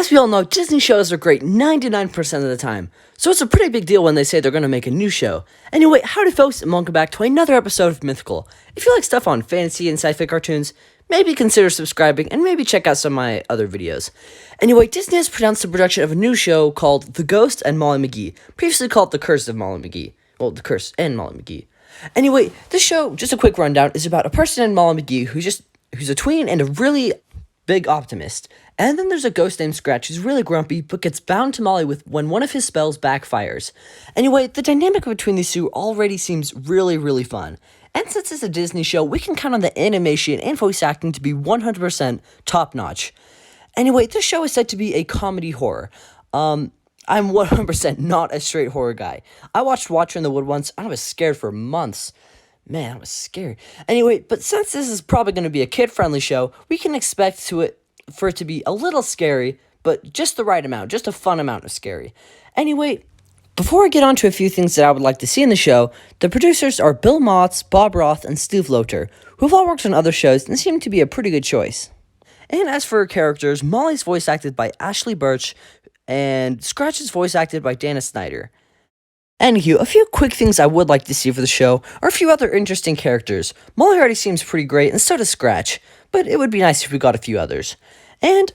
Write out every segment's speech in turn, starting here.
As we all know, Disney shows are great 99% of the time, so it's a pretty big deal when they say they're going to make a new show. Anyway, howdy folks, and welcome back to another episode of Mythical. If you like stuff on fantasy and sci-fi cartoons, maybe consider subscribing and maybe check out some of my other videos. Anyway, Disney has announced the production of a new show called The Ghost and Molly McGee, previously called The Curse of Molly McGee. Well, The Curse and Molly McGee. Anyway, this show, just a quick rundown, is about a person named Molly McGee who's a tween and a really big optimist. And then there's a ghost named Scratch who's really grumpy but gets bound to Molly when one of his spells backfires. Anyway, the dynamic between these two already seems really fun. And since it's a Disney show, we can count on the animation and voice acting to be 100% top notch. Anyway, this show is said to be a comedy horror. I'm 100% not a straight horror guy. I watched Watcher in the Wood once and I was scared for months. Man, that was scary. Anyway, but since this is probably going to be a kid-friendly show, we can expect for it to be a little scary, but just the right amount, just a fun amount of scary. Anyway, before I get on to a few things that I would like to see in the show, the producers are Bill Motz, Bob Roth, and Steve Loter, who have all worked on other shows and seem to be a pretty good choice. And as for her characters, Molly's voice acted by Ashley Birch, and Scratch is voice acted by Dana Snyder. Anywho, a few quick things I would like to see for the show are a few other interesting characters. Molly already seems pretty great, and so does Scratch, but it would be nice if we got a few others. And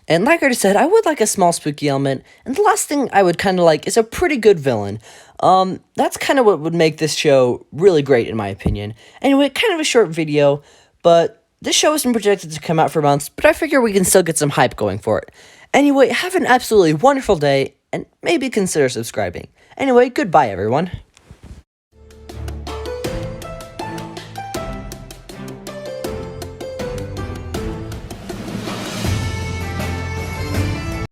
like I already said, I would like a small spooky element, and the last thing I would kind of like is a pretty good villain. That's kind of what would make this show really great, in my opinion. Anyway, kind of a short video, but this show isn't projected to come out for months, but I figure we can still get some hype going for it. Anyway, have an absolutely wonderful day, and maybe consider subscribing. Anyway, goodbye, everyone.